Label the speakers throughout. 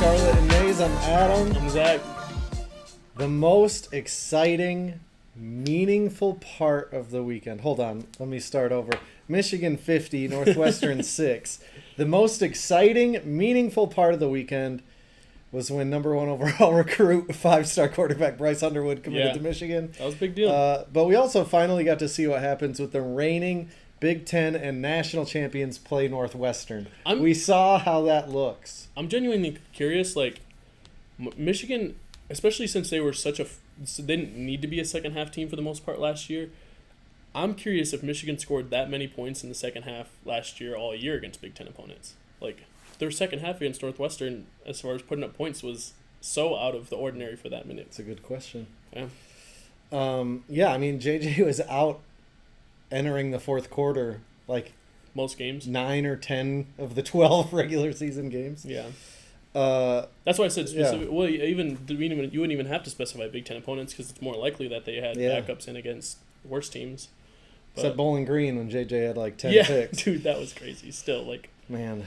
Speaker 1: Scarlet and Maze. I'm Adam.
Speaker 2: I'm Zach.
Speaker 1: The most exciting, meaningful part of the weekend. Hold on, let me start over. Michigan 50, Northwestern 6. The most exciting, meaningful part of the weekend was when number one overall recruit, five-star quarterback Bryce Underwood committed to Michigan.
Speaker 2: That was a big deal.
Speaker 1: But we also finally got to see what happens with the reigning Big Ten and national champions play Northwestern. We saw how that looks.
Speaker 2: I'm genuinely curious. Like, Michigan, especially since they were they didn't need to be a second half team for the most part last year. I'm curious if Michigan scored that many points in the second half last year all year against Big Ten opponents. Like, their second half against Northwestern, as far as putting up points, was so out of the ordinary for that minute.
Speaker 1: It's a good question.
Speaker 2: Yeah.
Speaker 1: I mean, JJ was out entering the fourth quarter, like
Speaker 2: most games,
Speaker 1: 9 or 10 of the 12 regular season games.
Speaker 2: Yeah. That's why I said specific. Yeah. Well, you wouldn't even have to specify Big Ten opponents because it's more likely that they had backups in against worse teams.
Speaker 1: Except Bowling Green when JJ had like 10 picks.
Speaker 2: Dude, that was crazy. Still, like,
Speaker 1: man,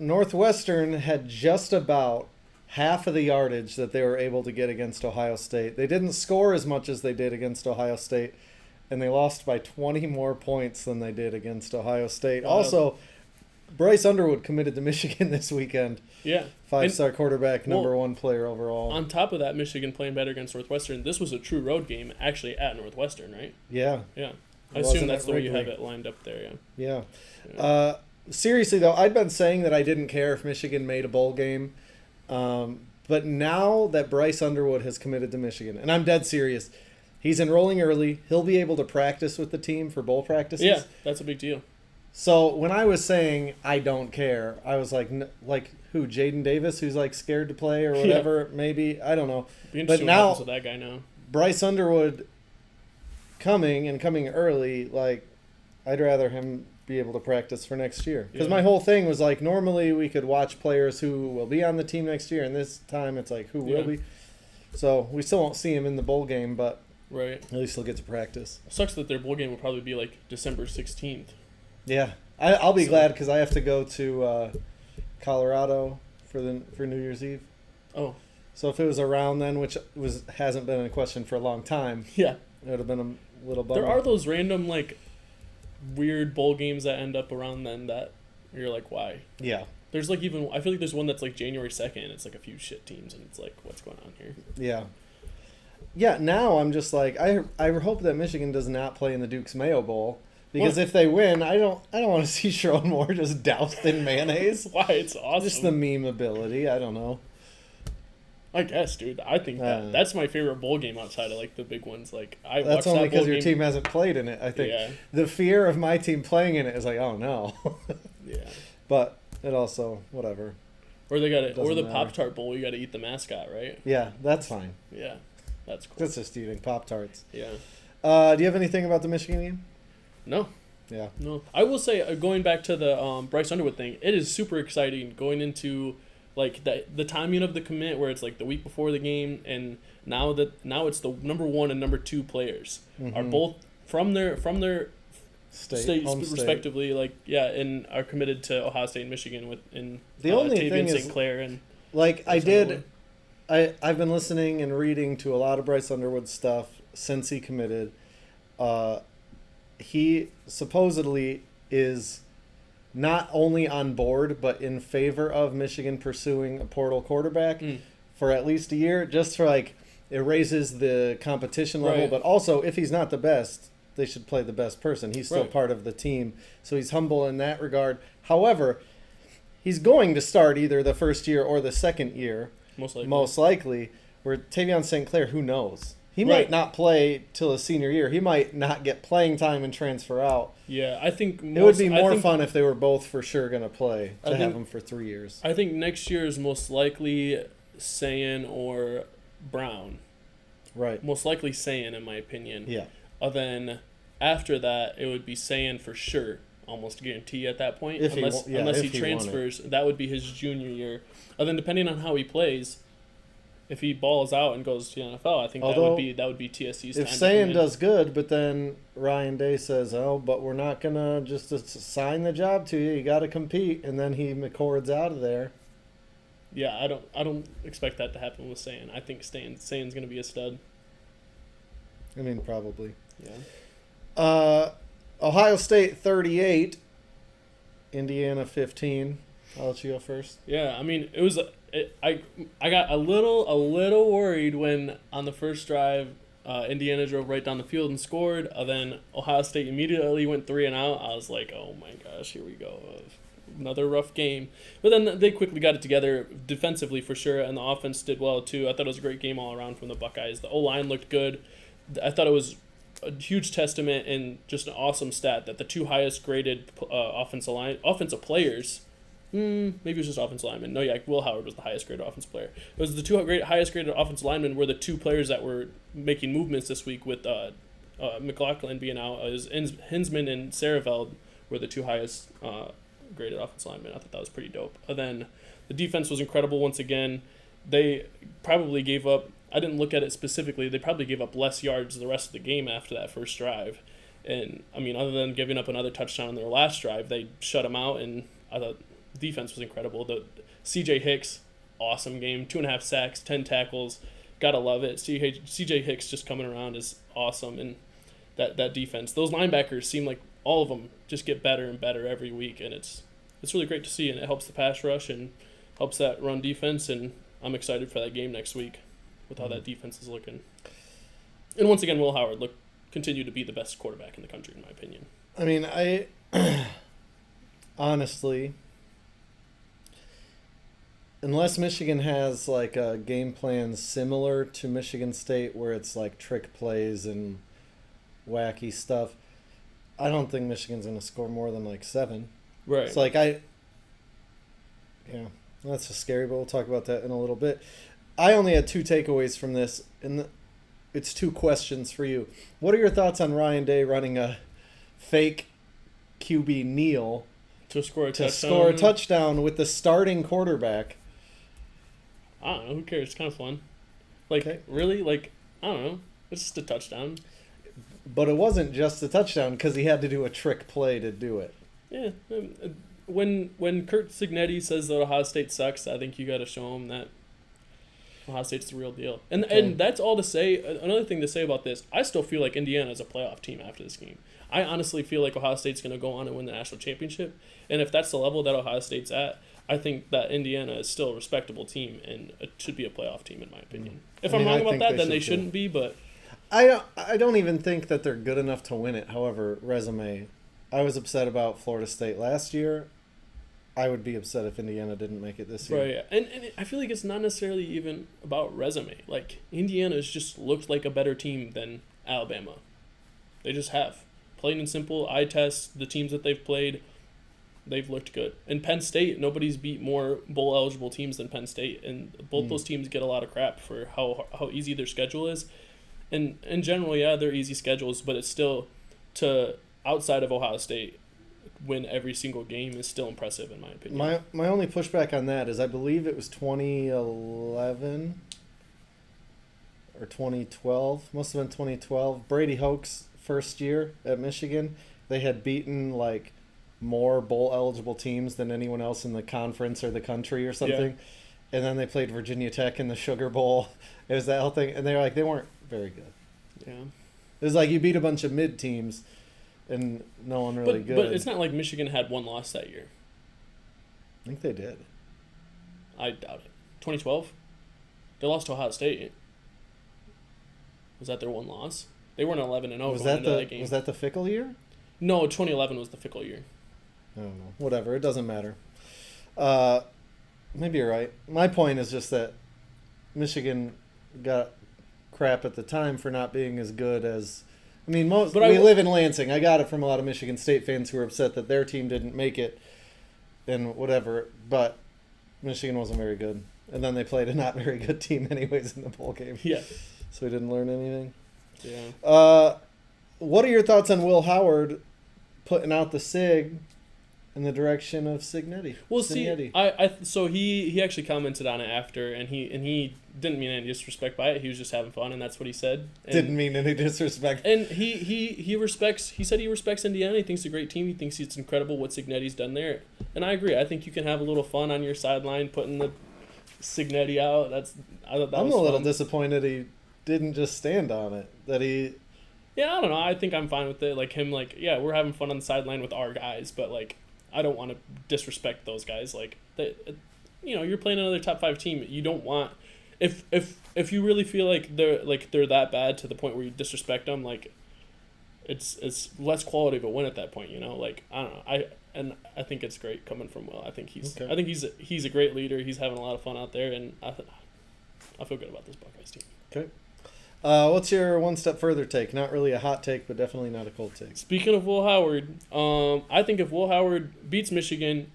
Speaker 1: Northwestern had just about half of the yardage that they were able to get against Ohio State. They didn't score as much as they did against Ohio State, and they lost by 20 more points than they did against Ohio State. Also, Bryce Underwood committed to Michigan this weekend.
Speaker 2: Yeah.
Speaker 1: Five-star quarterback, number one player overall.
Speaker 2: On top of that, Michigan playing better against Northwestern. This was a true road game, actually, at Northwestern, right?
Speaker 1: Yeah.
Speaker 2: Yeah. I assume that's the way you have it lined up there,
Speaker 1: Yeah. Seriously, though, I'd been saying that I didn't care if Michigan made a bowl game. But now that Bryce Underwood has committed to Michigan, and I'm dead serious, he's enrolling early. He'll be able to practice with the team for bowl practices.
Speaker 2: Yeah, that's a big deal.
Speaker 1: So when I was saying I don't care, I was like who? Jaden Davis, who's like scared to play or whatever, maybe. I don't know.
Speaker 2: But now, what happens with that guy now.
Speaker 1: Bryce Underwood coming early, like, I'd rather him be able to practice for next year. Because my whole thing was like, normally we could watch players who will be on the team next year, and this time it's like, who will be? So we still won't see him in the bowl game, but at least he'll get to practice.
Speaker 2: Sucks that their bowl game will probably be like December 16th.
Speaker 1: Yeah. I'll be glad because I have to go to Colorado for New Year's Eve.
Speaker 2: Oh.
Speaker 1: So if it was around then, which hasn't been in question for a long time, it would have been a little bummer.
Speaker 2: There are those random, like, weird bowl games that end up around then that you're like, why?
Speaker 1: Yeah.
Speaker 2: There's like I feel like there's one that's like January 2nd. It's like a few shit teams, and it's like, what's going on here?
Speaker 1: Yeah. Yeah, now I'm just like, I hope that Michigan does not play in the Duke's Mayo Bowl. Because if they win, I don't want to see Sherrone Moore just doused in mayonnaise.
Speaker 2: Why? It's awesome.
Speaker 1: Just the meme ability. I don't know.
Speaker 2: I guess, dude. I think that's my favorite bowl game outside of like the big ones. Like
Speaker 1: that's only because your team hasn't played in it. I think the fear of my team playing in it is like, oh no.
Speaker 2: Yeah.
Speaker 1: But it also whatever.
Speaker 2: Or the Pop-Tart Bowl. You got to eat the mascot, right?
Speaker 1: Yeah, that's fine.
Speaker 2: Yeah, that's cool.
Speaker 1: That's just eating Pop-Tarts.
Speaker 2: Yeah.
Speaker 1: Do you have anything about the Michigan game?
Speaker 2: No.
Speaker 1: Yeah.
Speaker 2: No. I will say, going back to the Bryce Underwood thing, it is super exciting going into like the timing of the commit where it's like the week before the game, and now it's the number 1 and number 2 players are both from their state respectively, like and are committed to Ohio State and Michigan
Speaker 1: the only
Speaker 2: Tavian
Speaker 1: thing
Speaker 2: St. Clair and
Speaker 1: like I've been listening and reading to a lot of Bryce Underwood stuff since he committed. He supposedly is not only on board, but in favor of Michigan pursuing a portal quarterback for at least a year, just for like, it raises the competition level. But also, if he's not the best, they should play the best person. He's still part of the team. So he's humble in that regard. However, he's going to start either the first year or the second year. Most likely. Where Tavion St. Clair, who knows? He might not play till his senior year. He might not get playing time and transfer out.
Speaker 2: Yeah, I think
Speaker 1: it would be more fun if they were both for sure going to play have him for 3 years.
Speaker 2: I think next year is most likely Sayin or Brown.
Speaker 1: Right.
Speaker 2: Most likely Sayin, in my opinion.
Speaker 1: Yeah.
Speaker 2: Then after that, it would be Sayin for sure, almost guarantee at that point. Unless he transfers, that would be his junior year. And then depending on how he plays, if he balls out and goes to the NFL, I think that would be TSC's time.
Speaker 1: If Sayin does good, but then Ryan Day says, but we're not going to just assign the job to you. You got to compete. And then he McCord's out of there.
Speaker 2: Yeah, I don't expect that to happen with Sayin. I think Sayin's going to be a stud.
Speaker 1: I mean, probably.
Speaker 2: Yeah.
Speaker 1: Ohio State 38, Indiana 15. I'll let you go first.
Speaker 2: Yeah, I mean, I got a little worried when on the first drive, Indiana drove right down the field and scored. Then Ohio State immediately went 3 and out. I was like, oh my gosh, here we go. Another rough game. But then they quickly got it together defensively for sure, and the offense did well too. I thought it was a great game all around from the Buckeyes. The O-line looked good. I thought it was a huge testament and just an awesome stat that the two highest graded offensive players, maybe it was just offensive linemen. No, yeah, Will Howard was the highest graded offensive player. It was the two highest graded offensive linemen were the two players that were making movements this week with McLaughlin being out. Hinsman and Saraveld were the two highest graded offensive linemen. I thought that was pretty dope. And then the defense was incredible once again. They probably gave up, I didn't look at it specifically, they probably gave up less yards the rest of the game after that first drive. And, I mean, other than giving up another touchdown on their last drive, they shut them out, and I thought the defense was incredible. The C.J. Hicks, awesome game, 2.5 sacks, 10 tackles, gotta love it. C.J. Hicks just coming around is awesome, and that defense. Those linebackers seem like all of them just get better and better every week, and it's really great to see, and it helps the pass rush and helps that run defense, and I'm excited for that game next week with how that defense is looking. And once again, Will Howard continue to be the best quarterback in the country, in my opinion.
Speaker 1: I mean, I honestly, unless Michigan has like a game plan similar to Michigan State where it's like trick plays and wacky stuff, I don't think Michigan's going to score more than like 7.
Speaker 2: Right.
Speaker 1: It's like that's just scary, but we'll talk about that in a little bit. I only had 2 takeaways from this, and it's 2 questions for you. What are your thoughts on Ryan Day running a fake QB kneel
Speaker 2: to score
Speaker 1: a touchdown with the starting quarterback?
Speaker 2: I don't know. Who cares? It's kind of fun. Like, okay. Really? Like, I don't know. It's just a touchdown.
Speaker 1: But it wasn't just a touchdown because he had to do a trick play to do it.
Speaker 2: Yeah. When Kurt Cignetti says that Ohio State sucks, I think you got to show him that Ohio State's the real deal. And that's all to say. Another thing to say about this, I still feel like Indiana is a playoff team after this game. I honestly feel like Ohio State's going to go on and win the national championship. And if that's the level that Ohio State's at, I think that Indiana is still a respectable team and it should be a playoff team in my opinion. If I'm wrong about that, then they shouldn't be. But
Speaker 1: I don't even think that they're good enough to win it. However, resume, I was upset about Florida State last year. I would be upset if Indiana didn't make it this year.
Speaker 2: Right, and I feel like it's not necessarily even about resume. Like, Indiana's just looked like a better team than Alabama. They just have. Plain and simple, eye test, the teams that they've played, they've looked good. And Penn State, nobody's beat more bowl-eligible teams than Penn State, and both those teams get a lot of crap for how easy their schedule is. And in general, yeah, they're easy schedules, but it's still, to outside of Ohio State, win every single game is still impressive in my opinion.
Speaker 1: My only pushback on that is I believe it was 2011 or 2012. Must have been 2012. Brady Hoke's first year at Michigan. They had beaten like more bowl-eligible teams than anyone else in the conference or the country or something. Yeah. And then they played Virginia Tech in the Sugar Bowl. It was that whole thing. And they weren't very good.
Speaker 2: Yeah.
Speaker 1: It was like you beat a bunch of mid teams. And no one really good.
Speaker 2: But it's not like Michigan had one loss that year.
Speaker 1: I think they did.
Speaker 2: I doubt it. 2012? They lost to Ohio State. Was that their one loss? They weren't 11-0 going into that game.
Speaker 1: Was that the Fickle year?
Speaker 2: No, 2011 was the Fickle year.
Speaker 1: I don't know. Whatever. It doesn't matter. Maybe you're right. My point is just that Michigan got crap at the time for not being as good as... I mean, we live in Lansing. I got it from a lot of Michigan State fans who were upset that their team didn't make it and whatever, but Michigan wasn't very good. And then they played a not very good team anyways in the bowl game.
Speaker 2: Yeah.
Speaker 1: So we didn't learn anything.
Speaker 2: Yeah.
Speaker 1: What are your thoughts on Will Howard putting out the SIG in the direction of Cignetti?
Speaker 2: Well, so he actually commented on it after, and he didn't mean any disrespect by it. He was just having fun, and that's what he said. And,
Speaker 1: didn't mean any disrespect.
Speaker 2: And he respects. He said he respects Indiana. He thinks it's a great team. He thinks it's incredible what Cignetti's done there. And I agree. I think you can have a little fun on your sideline, putting the Signetti out.
Speaker 1: I'm a little disappointed he didn't just stand on it.
Speaker 2: Yeah, I don't know. I think I'm fine with it. Like him, like yeah, we're having fun on the sideline with our guys, but like I don't want to disrespect those guys. Like you're playing another top 5 team. You don't want if you really feel like they're that bad to the point where you disrespect them. Like it's less quality of a win at that point. Like I don't know. I think it's great coming from Will. I think he's a great leader. He's having a lot of fun out there, and I feel good about this Buckeyes team.
Speaker 1: Okay. What's your one step further take? Not really a hot take, but definitely not a cold take.
Speaker 2: Speaking of Will Howard, I think if Will Howard beats Michigan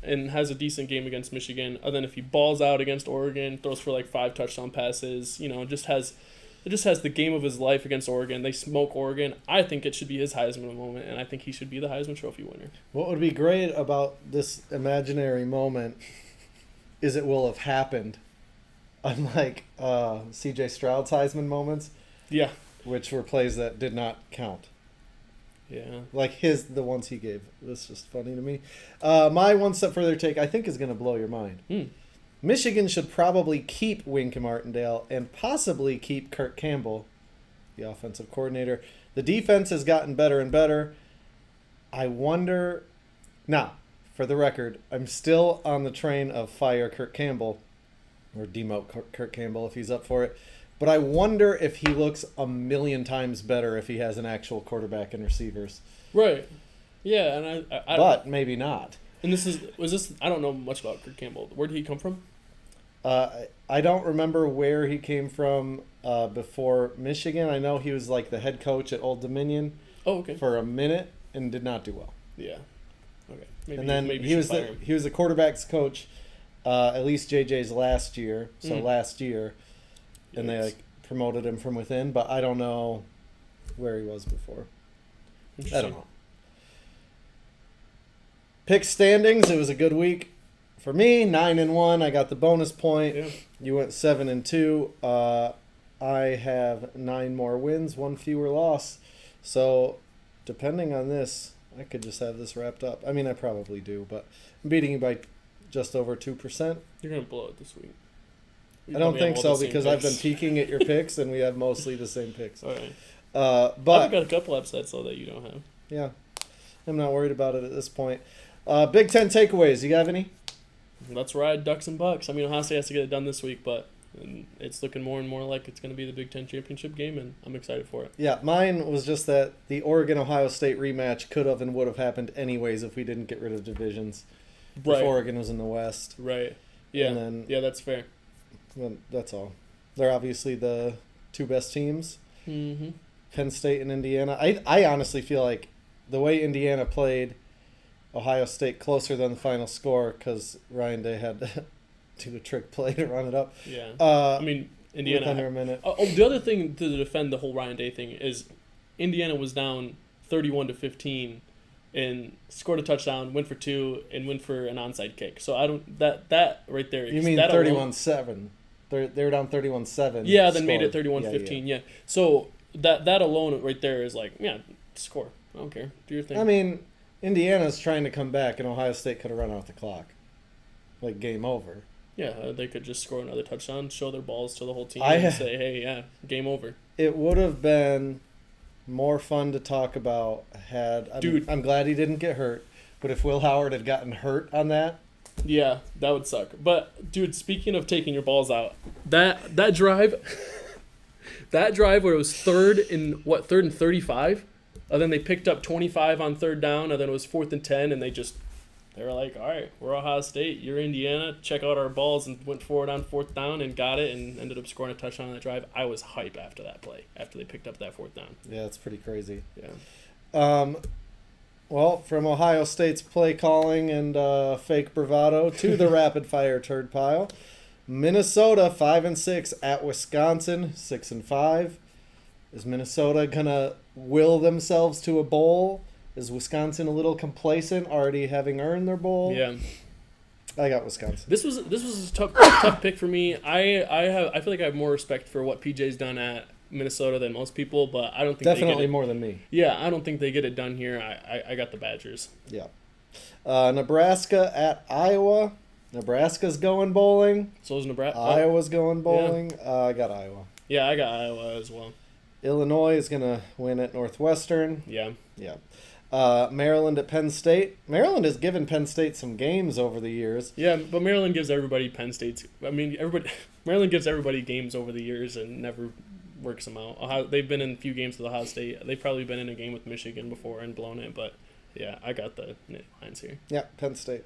Speaker 2: and has a decent game against Michigan, and then if he balls out against Oregon, throws for like 5 touchdown passes, just has the game of his life against Oregon. They smoke Oregon. I think it should be his Heisman moment, and I think he should be the Heisman Trophy winner.
Speaker 1: What would be great about this imaginary moment is it will have happened. Unlike C.J. Stroud's Heisman moments,
Speaker 2: yeah,
Speaker 1: which were plays that did not count.
Speaker 2: Yeah,
Speaker 1: like the ones he gave. That's just funny to me. My one step further take, I think, is going to blow your mind. Michigan should probably keep Wink Martindale and possibly keep Kirk Campbell, the offensive coordinator. The defense has gotten better and better. I wonder. Now, for the record, I'm still on the train of fire Kirk Campbell. Or demote Kirk Campbell if he's up for it. But I wonder if he looks a million times better if he has an actual quarterback and receivers.
Speaker 2: Right. Yeah, and I
Speaker 1: but maybe not.
Speaker 2: And I don't know much about Kirk Campbell. Where did he come from?
Speaker 1: I don't remember where he came from before Michigan. I know he was like the head coach at Old Dominion.
Speaker 2: Oh, okay.
Speaker 1: For a minute and did not do well.
Speaker 2: Yeah. Okay.
Speaker 1: He was the quarterback's coach. At least JJ's last year, last year, and they promoted him from within. But I don't know where he was before. I don't know. Pick standings. It was a good week for me. 9-1. I got the bonus point.
Speaker 2: Yeah.
Speaker 1: You went 7-2. I have 9 more wins, 1 fewer loss. So, depending on this, I could just have this wrapped up. I mean, I probably do, but I'm beating you by just over 2%.
Speaker 2: You're going to blow it this week.
Speaker 1: I don't think so because I've been peeking at your picks and we have mostly the same picks.
Speaker 2: All right.
Speaker 1: But
Speaker 2: I've got a couple upsets though that you don't have.
Speaker 1: Yeah. I'm not worried about it at this point. Big Ten takeaways. You have any?
Speaker 2: Let's ride Ducks and Bucks. I mean, Ohio State has to get it done this week, but it's looking more and more like it's going to be the Big Ten championship game, and I'm excited for it.
Speaker 1: Yeah, mine was just that the Oregon-Ohio State rematch could have and would have happened anyways if we didn't get rid of divisions.
Speaker 2: Right.
Speaker 1: If Oregon was in the West.
Speaker 2: Right. Yeah. Yeah, that's fair.
Speaker 1: Well, that's all. They're obviously the 2 best teams.
Speaker 2: Mm-hmm.
Speaker 1: Penn State and Indiana. I honestly feel like the way Indiana played Ohio State closer than the final score because Ryan Day had to do a trick play to run it up.
Speaker 2: Yeah. I mean, Indiana.
Speaker 1: Under a minute.
Speaker 2: The other thing to defend the whole Ryan Day thing is Indiana was down 31-15 and scored a touchdown, went for 2, and went for an onside kick. So I don't that right there.
Speaker 1: You mean 31-7? They were down 31-7.
Speaker 2: Yeah, then made it 31-15. Yeah. So that alone right there is like, yeah, score. I don't care. Do your thing.
Speaker 1: I mean, Indiana's trying to come back, and Ohio State could have run out the clock. Like, game over.
Speaker 2: Yeah, they could just score another touchdown, show their balls to the whole team, and say, hey, yeah, game over.
Speaker 1: It would have been more fun to talk about I'm glad he didn't get hurt, but if Will Howard had gotten hurt on that.
Speaker 2: Yeah, that would suck. But, dude, speaking of taking your balls out, that drive, that drive where it was third and 35? And then they picked up 25 on third down, and then it was 4th and 10, and they were like, all right, we're Ohio State, you're Indiana, check out our balls, and went forward on 4th down and got it and ended up scoring a touchdown on that drive. I was hype after that play, after they picked up that 4th down.
Speaker 1: Yeah, it's pretty crazy.
Speaker 2: Yeah.
Speaker 1: Well, from Ohio State's play calling and fake bravado to the rapid-fire turd pile, Minnesota 5-6 at Wisconsin 6-5. Is Minnesota going to will themselves to a bowl? Is Wisconsin a little complacent, already having earned their bowl?
Speaker 2: Yeah.
Speaker 1: I got Wisconsin.
Speaker 2: This was a tough pick for me. I feel like I have more respect for what PJ's done at Minnesota than most people, but I don't think
Speaker 1: definitely more than me.
Speaker 2: Yeah, I don't think they get it done here. I got the Badgers.
Speaker 1: Yeah. Nebraska at Iowa. Nebraska's going bowling.
Speaker 2: So is Nebraska.
Speaker 1: Iowa's going bowling. I got Iowa.
Speaker 2: Yeah, I got Iowa as well.
Speaker 1: Illinois is going to win at Northwestern.
Speaker 2: Yeah.
Speaker 1: Yeah. Maryland at Penn State. Maryland has given Penn State some games over the years.
Speaker 2: Yeah, but Maryland gives everybody Penn State's. I mean, Maryland gives everybody games over the years and never works them out. They've been in a few games with Ohio State. They've probably been in a game with Michigan before and blown it, but yeah, I got the lines here.
Speaker 1: Yeah, Penn State.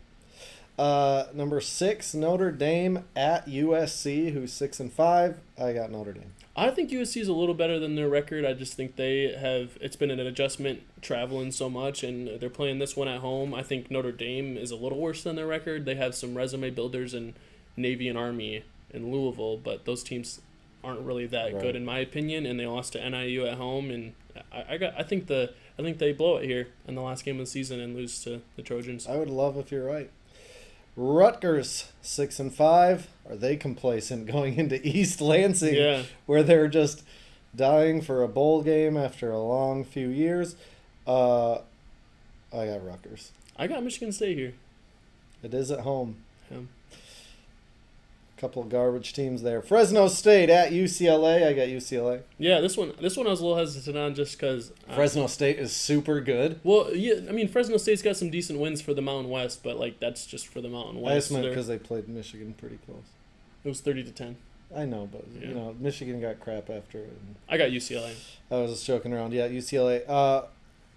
Speaker 1: Number 6, Notre Dame at USC, who's 6-5. I got Notre Dame.
Speaker 2: I think USC is a little better than their record. I just think it's been an adjustment traveling so much, and they're playing this one at home. I think Notre Dame is a little worse than their record. They have some resume builders in Navy and Army and Louisville, but those teams aren't really that good in my opinion, and they lost to NIU at home, and I think they blow it here in the last game of the season and lose to the Trojans.
Speaker 1: I would love if you're right. Rutgers 6-5. Are they complacent going into East Lansing, where they're just dying for a bowl game after a long few years? I got Rutgers.
Speaker 2: I got Michigan State here.
Speaker 1: It is at home.
Speaker 2: Yeah.
Speaker 1: Couple of garbage teams there. Fresno State at UCLA. I got UCLA.
Speaker 2: Yeah, this one I was a little hesitant on just because
Speaker 1: Fresno State is super good.
Speaker 2: Well, yeah, I mean Fresno State's got some decent wins for the Mountain West, but like that's just for the Mountain West.
Speaker 1: I just meant because they played Michigan pretty close.
Speaker 2: It was 30-10.
Speaker 1: I know, but Michigan got crap after it.
Speaker 2: I got UCLA.
Speaker 1: I was just joking around. Yeah, UCLA.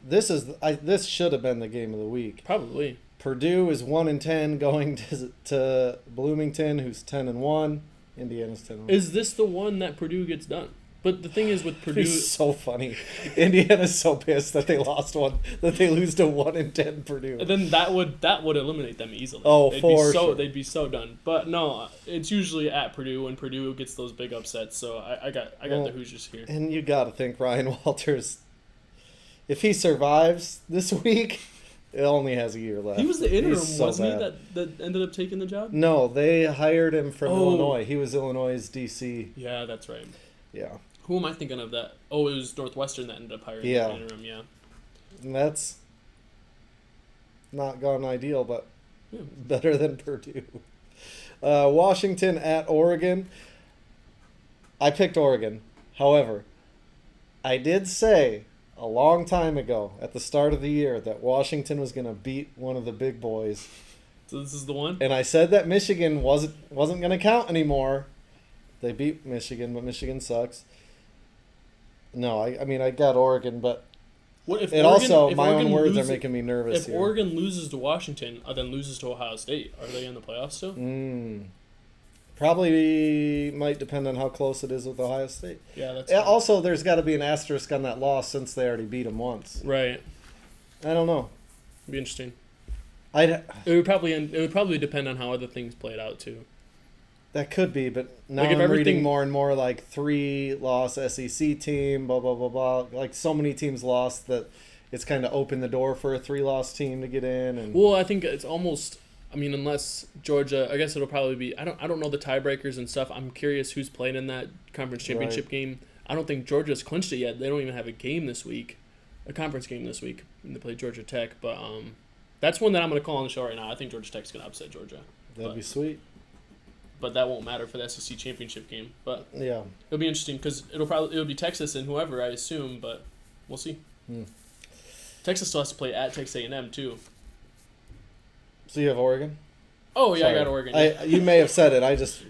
Speaker 1: This should have been the game of the week.
Speaker 2: Probably.
Speaker 1: Purdue is 1-10 going to Bloomington, who's 10-1. Indiana's 10-1.
Speaker 2: Is this the one that Purdue gets done? But the thing is with Purdue,
Speaker 1: it's so funny. Indiana's so pissed that they lost one, that they lose to 1-10 Purdue.
Speaker 2: And then that would eliminate them easily.
Speaker 1: Oh,
Speaker 2: they'd be so done. But no, it's usually at Purdue when Purdue gets those big upsets. So I got the Hoosiers here.
Speaker 1: And you got to think Ryan Walters, if he survives this week. It only has a year left.
Speaker 2: He was the interim, wasn't
Speaker 1: bad.
Speaker 2: he, that ended up taking the job?
Speaker 1: No, they hired him from Illinois. He was Illinois' DC.
Speaker 2: Yeah, that's right.
Speaker 1: Yeah.
Speaker 2: Who am I thinking of that? Oh, it was Northwestern that ended up hiring the interim, yeah.
Speaker 1: And that's not gone ideal, but better than Purdue. Washington at Oregon. I picked Oregon. However, I did say a long time ago at the start of the year that Washington was going to beat one of the big boys.
Speaker 2: So this is the one?
Speaker 1: And I said that Michigan wasn't going to count anymore. They beat Michigan, but Michigan sucks. No, I mean, I got Oregon, but my own words are making me nervous here.
Speaker 2: If Oregon loses to Washington, then loses to Ohio State, are they in the playoffs still?
Speaker 1: Probably might depend on how close it is with Ohio State.
Speaker 2: Yeah, that's
Speaker 1: also, there's got to be an asterisk on that loss since they already beat them once.
Speaker 2: Right.
Speaker 1: I don't know.
Speaker 2: It'd be interesting.
Speaker 1: It
Speaker 2: would probably depend on how other things played out too.
Speaker 1: That could be, but now I'm reading more and more like 3-loss SEC team, blah blah blah blah. Like so many teams lost that it's kind of opened the door for a 3-loss team to get in. And
Speaker 2: well, I think it's almost. I mean, unless Georgia, I guess it'll probably be. I don't know the tiebreakers and stuff. I'm curious who's playing in that conference championship game. I don't think Georgia's clinched it yet. They don't even have a game this week, a conference game this week. They play Georgia Tech, but that's one that I'm going to call on the show right now. I think Georgia Tech's going to upset Georgia.
Speaker 1: That'd be sweet.
Speaker 2: But that won't matter for the SEC championship game. But
Speaker 1: yeah,
Speaker 2: it'll be interesting because it'll be Texas and whoever, I assume, but we'll see. Texas still has to play at Texas A&M too.
Speaker 1: So you have Oregon?
Speaker 2: Oh yeah, sorry. I got Oregon. Yeah.
Speaker 1: You may have said it. I just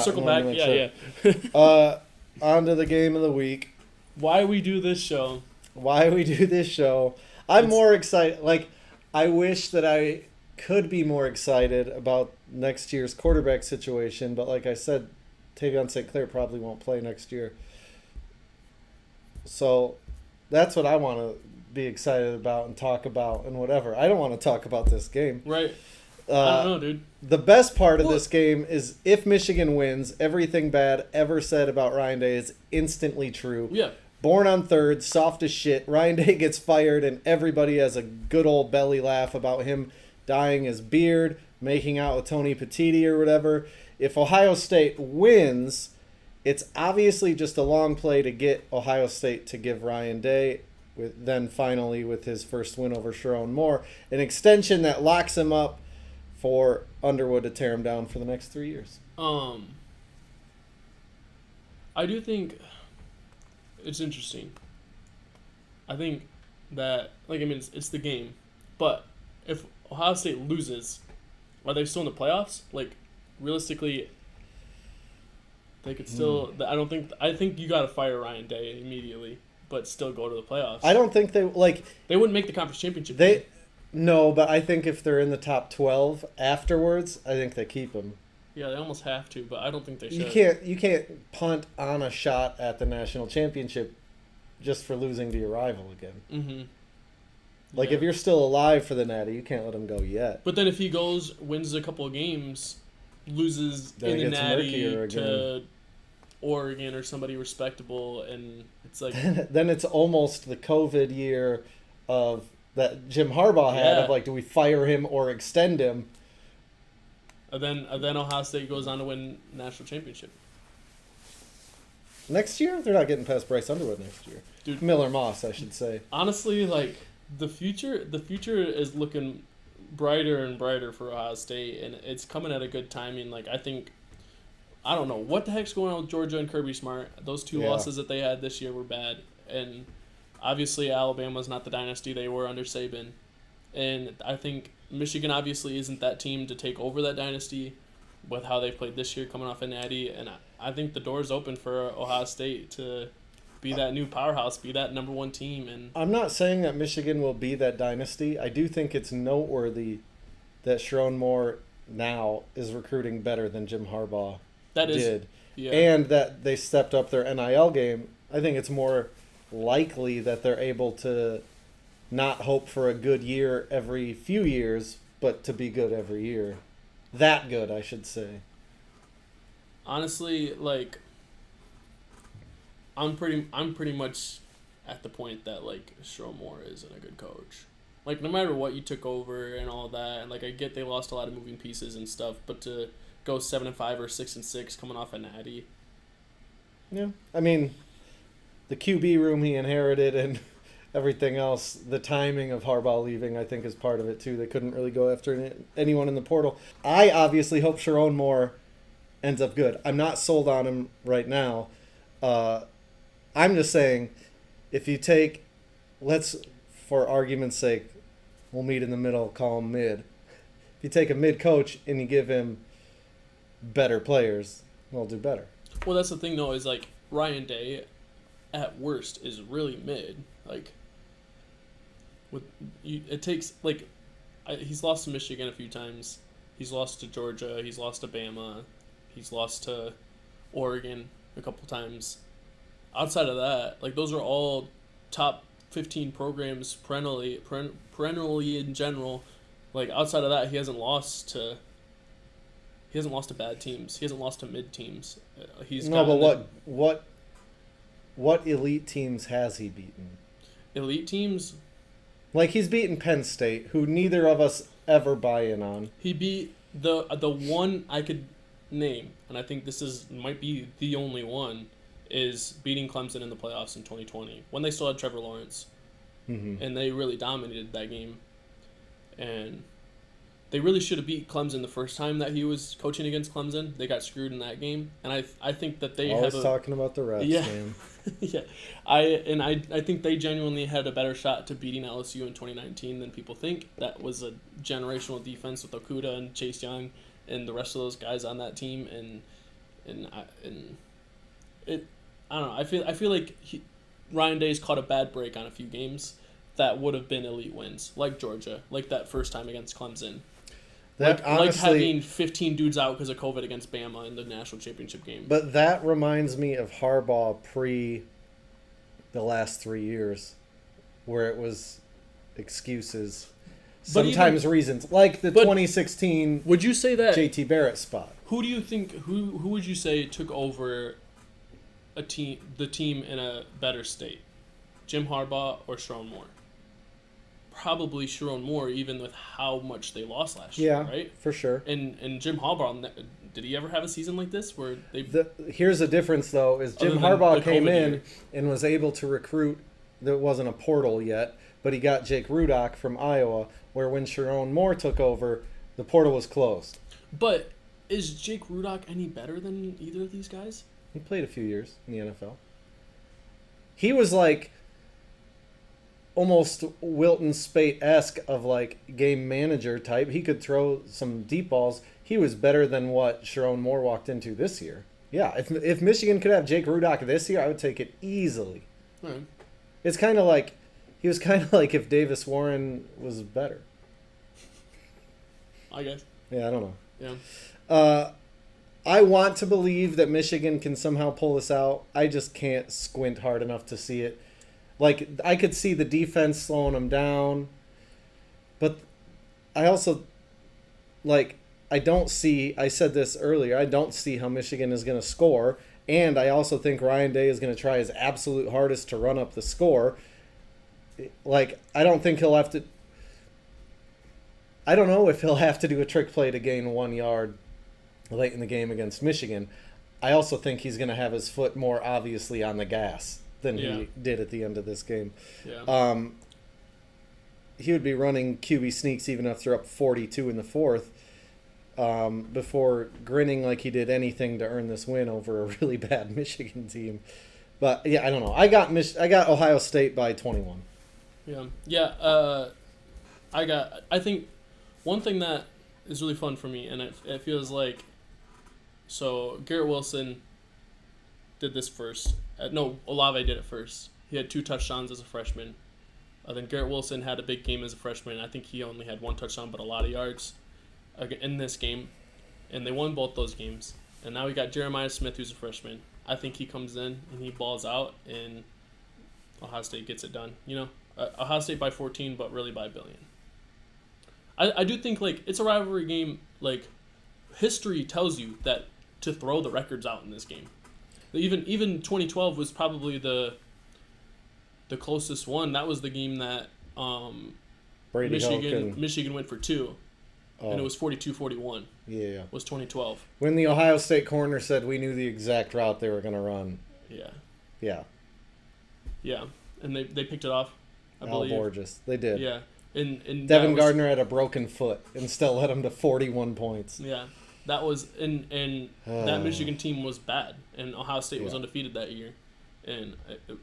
Speaker 2: circle back. Yeah.
Speaker 1: On to the game of the week.
Speaker 2: Why we do this show?
Speaker 1: I'm more excited. Like, I wish that I could be more excited about next year's quarterback situation, but like I said, Tavion St. Clair probably won't play next year. So that's what I want to be excited about and talk about and whatever. I don't want to talk about this game.
Speaker 2: Right. I don't know, dude.
Speaker 1: The best part of this game is if Michigan wins, everything bad ever said about Ryan Day is instantly true.
Speaker 2: Yeah.
Speaker 1: Born on third, soft as shit. Ryan Day gets fired, and everybody has a good old belly laugh about him dyeing his beard, making out with Tony Petitti or whatever. If Ohio State wins, it's obviously just a long play to get Ohio State to give Ryan Day, then finally with his first win over Sharon Moore, an extension that locks him up for Underwood to tear him down for the next 3 years.
Speaker 2: I do think it's interesting. I think that, it's the game. But if Ohio State loses, are they still in the playoffs? Realistically, they could still... I think you got to fire Ryan Day immediately, but still go to the playoffs.
Speaker 1: I don't think they...
Speaker 2: They wouldn't make the conference championship.
Speaker 1: No, but I think if they're in the top 12 afterwards, I think they keep them.
Speaker 2: Yeah, they almost have to, but I don't think they should.
Speaker 1: You can't punt on a shot at the national championship just for losing to your rival again.
Speaker 2: Mm-hmm.
Speaker 1: If you're still alive for the Natty, you can't let him go yet.
Speaker 2: But then if he goes, wins a couple of games, loses in the Natty to Oregon or somebody respectable, and it's like...
Speaker 1: then it's almost the COVID year of that Jim Harbaugh had of do we fire him or extend him?
Speaker 2: And then Ohio State goes on to win national championship.
Speaker 1: Next year? They're not getting past Bryce Underwood next year.
Speaker 2: Dude,
Speaker 1: Miller Moss, I should say.
Speaker 2: Honestly, the future is looking brighter and brighter for Ohio State, and it's coming at a good timing. I don't know what the heck's going on with Georgia and Kirby Smart. Those two losses that they had this year were bad, and obviously Alabama's not the dynasty they were under Saban, and I think Michigan obviously isn't that team to take over that dynasty with how they played this year coming off a Natty, and I think the door's open for Ohio State to be that new powerhouse, be that number one team. And
Speaker 1: I'm not saying that Michigan will be that dynasty. I do think it's noteworthy that Sherrone Moore now is recruiting better than Jim Harbaugh did.
Speaker 2: Yeah.
Speaker 1: And that they stepped up their NIL game. I think it's more likely that they're able to not hope for a good year every few years, but to be good every year. That good, I should say.
Speaker 2: Honestly, I'm pretty much at the point that Sherrone Moore isn't a good coach. No matter what you took over and all that, and I get they lost a lot of moving pieces and stuff, but to go 7-5 or 6-6 coming off a Natty.
Speaker 1: Yeah, I mean, the QB room he inherited and everything else, the timing of Harbaugh leaving, I think, is part of it too. They couldn't really go after anyone in the portal. I obviously hope Sherrone Moore ends up good. I'm not sold on him right now. I'm just saying, if you take, for argument's sake, we'll meet in the middle, call him mid. If you take a mid coach and you give him better players, we'll do better.
Speaker 2: Well, that's the thing, though, is Ryan Day, at worst, is really mid. It takes he's lost to Michigan a few times. He's lost to Georgia. He's lost to Bama. He's lost to Oregon a couple times. Outside of that, those are all top 15 programs perennially in general. Outside of that, he hasn't lost to bad teams. He hasn't lost to mid teams.
Speaker 1: What elite teams has he beaten?
Speaker 2: Elite teams?
Speaker 1: He's beaten Penn State, who neither of us ever buy in on.
Speaker 2: He beat the one I could name, and I think might be the only one, is beating Clemson in the playoffs in 2020 when they still had Trevor Lawrence.
Speaker 1: Mm-hmm.
Speaker 2: And they really dominated that game. And they really should have beat Clemson the first time that he was coaching against Clemson. They got screwed in that game, and I think that they
Speaker 1: always talking about the refs, man.
Speaker 2: Yeah, I think they genuinely had a better shot to beating LSU in 2019 than people think. That was a generational defense with Okudah and Chase Young and the rest of those guys on that team, I don't know. I feel like Ryan Day's caught a bad break on a few games that would have been elite wins, like Georgia, like that first time against Clemson. Honestly, having 15 dudes out because of COVID against Bama in the national championship game.
Speaker 1: But that reminds me of Harbaugh pre the last 3 years, where it was excuses, sometimes reasons, like the 2016.
Speaker 2: Would you say that
Speaker 1: JT Barrett spot?
Speaker 2: Who do you think? Who would you say took over the team in a better state, Jim Harbaugh or Sherrone Moore? Probably Sherrone Moore, even with how much they lost last year, right?
Speaker 1: For sure.
Speaker 2: And Jim Harbaugh, did he ever have a season like this where they?
Speaker 1: Here's the difference, though, is Jim Harbaugh came in and was able to recruit. There wasn't a portal yet, but he got Jake Rudock from Iowa. Where when Sherrone Moore took over, The portal was closed.
Speaker 2: But is Jake Rudock any better than either of these guys?
Speaker 1: He played a few years in the NFL. He was like almost Wilton Spate-esque of like game manager type. He could throw some deep balls. He was better than what Sharon Moore walked into this year. Yeah, if Michigan could have Jake Rudock this year, I would take it easily.
Speaker 2: Right.
Speaker 1: It's kind of like he was kind of like if Davis Warren was better.
Speaker 2: I guess.
Speaker 1: Yeah, I don't know.
Speaker 2: Yeah.
Speaker 1: I want to believe that Michigan can somehow pull this out. I just can't squint hard enough to see it. Like, I could see the defense slowing them down. But I also, like, I don't see, I said this earlier, I don't see how Michigan is going to score. And I also think Ryan Day is going to try his absolute hardest to run up the score. Like, I don't think he'll have to, I don't know if he'll have to do a trick play to gain 1 yard late in the game against Michigan. I also think he's going to have his foot more obviously on the gas than he did at the end of this game.
Speaker 2: Yeah.
Speaker 1: He would be running QB sneaks even after up 42 in the fourth before grinning like he did anything to earn this win over a really bad Michigan team. But, yeah, I don't know. I got Ohio State by 21.
Speaker 2: Yeah. Yeah. I think one thing that is really fun for me, and it feels like, so Garrett Wilson did this first. No, Olave did it first. He had 2 touchdowns as a freshman. Then Garrett Wilson had a big game as a freshman. I think he only had 1 touchdown, but a lot of yards in this game. And they won both those games. And now we got Jeremiah Smith, who's a freshman. I think he comes in and he balls out, and Ohio State gets it done. You know, Ohio State by 14, but really by a billion. I do think, like, it's a rivalry game. Like, history tells you that to throw the records out in this game. Even 2012 was probably the closest one. That was the game that Michigan went for 2, and it was 42-41.
Speaker 1: Yeah.
Speaker 2: Was 2012.
Speaker 1: When the Ohio State corner said we knew the exact route they were going to run.
Speaker 2: Yeah.
Speaker 1: Yeah.
Speaker 2: Yeah, and they picked it off, I believe.
Speaker 1: Al Borges. They did.
Speaker 2: Yeah. And
Speaker 1: Devin Gardner had a broken foot and still led him to 41 points.
Speaker 2: Yeah. That was and that Michigan team was bad, and Ohio State was undefeated that year, and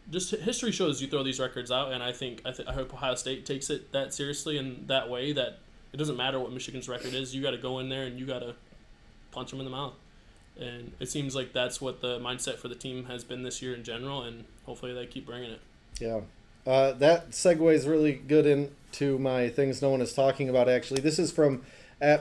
Speaker 2: just history shows you throw these records out, and I hope Ohio State takes it that seriously and that way, that it doesn't matter what Michigan's record is, you got to go in there and you got to punch them in the mouth, and it seems like that's what the mindset for the team has been this year in general, and hopefully they keep bringing it.
Speaker 1: Yeah, that segues really good into my things no one is talking about. Actually, this is from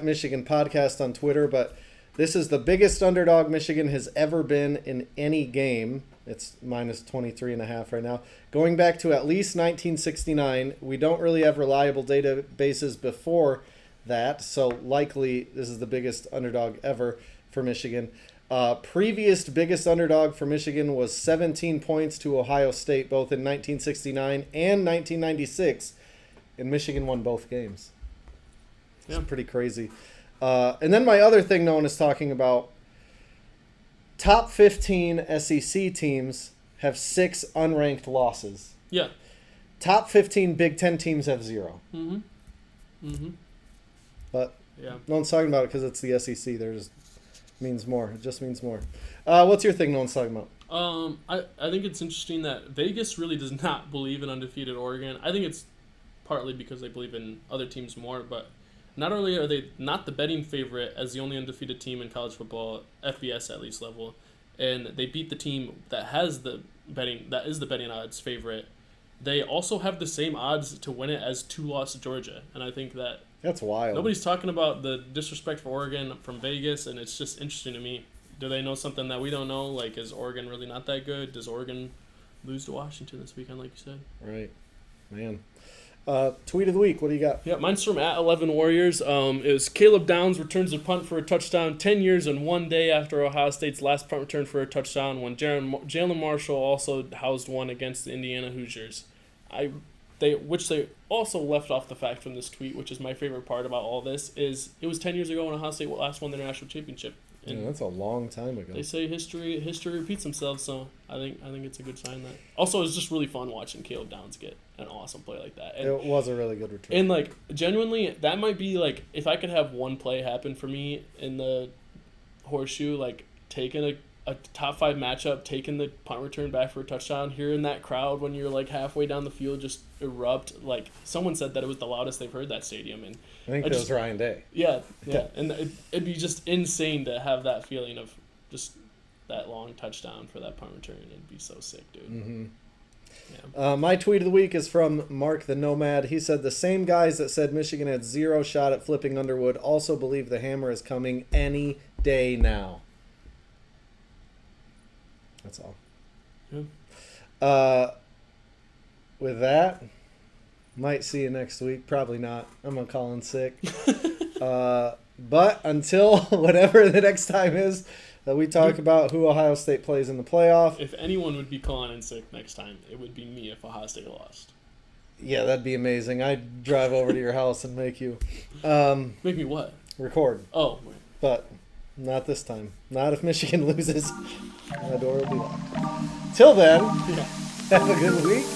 Speaker 1: @Michigan Podcast on Twitter, but this is the biggest underdog Michigan has ever been in any game. It's minus 23.5 right now. Going back to at least 1969, we don't really have reliable databases before that, so likely this is the biggest underdog ever for Michigan. Previous biggest underdog for Michigan was 17 points to Ohio State, both in 1969 and 1996, and Michigan won both games. It's pretty crazy. And then my other thing no one is talking about, top 15 SEC teams have 6 unranked losses.
Speaker 2: Yeah.
Speaker 1: Top 15 Big Ten teams have 0. But no one's talking about it because it's the SEC. It just means more. What's your thing no one's talking about?
Speaker 2: I think it's interesting that Vegas really does not believe in undefeated Oregon. I think it's partly because they believe in other teams more, but not only are they not the betting favorite as the only undefeated team in college football, FBS at least level, and they beat the team that is the betting odds favorite, they also have the same odds to win it as 2-loss Georgia. And I think
Speaker 1: that's wild.
Speaker 2: Nobody's talking about the disrespect for Oregon from Vegas, and it's just interesting to me. Do they know something that we don't know? Like, is Oregon really not that good? Does Oregon lose to Washington this weekend, like you said?
Speaker 1: Right. Man. Tweet of the week. What do you got?
Speaker 2: Yeah, mine's from @11Warriors. It was Caleb Downs returns a punt for a touchdown 10 years and 1 day after Ohio State's last punt return for a touchdown, when Jalen Marshall also housed one against the Indiana Hoosiers. They also left off the fact from this tweet, which is my favorite part about all this, is it was 10 years ago when Ohio State last won their national championship.
Speaker 1: Yeah,
Speaker 2: And
Speaker 1: that's a long time ago.
Speaker 2: they say history repeats themselves, so I think it's a good sign that. Also, it's just really fun watching Caleb Downs get an awesome play like that. And,
Speaker 1: It was a really good return.
Speaker 2: and like genuinely, that might be like if I could have one play happen for me in the horseshoe, like taking a top 5 matchup, taking the punt return back for a touchdown, hearing that crowd when you're like halfway down the field just erupt. Like someone said that it was the loudest they've heard that stadium, and
Speaker 1: I think that was Ryan Day.
Speaker 2: yeah, and it'd be just insane to have that feeling of just that long touchdown for that punt return. It'd be so sick, dude.
Speaker 1: Mm-hmm.
Speaker 2: Yeah.
Speaker 1: My tweet of the week is from Mark the Nomad. He said the same guys that said Michigan had 0 shot at flipping Underwood also believe the hammer is coming any day now. That's all.
Speaker 2: Yeah.
Speaker 1: With that, might see you next week. Probably not. I'm gonna call in sick. But until whatever the next time is that we talk about who Ohio State plays in the playoff.
Speaker 2: If anyone would be calling in sick next time, it would be me if Ohio State lost.
Speaker 1: Yeah, that'd be amazing. I'd drive over to your house and make you
Speaker 2: Make me what?
Speaker 1: record.
Speaker 2: Oh,
Speaker 1: But not this time. Not if Michigan loses. My door will be locked. Till then,
Speaker 2: yeah.
Speaker 1: have a good week.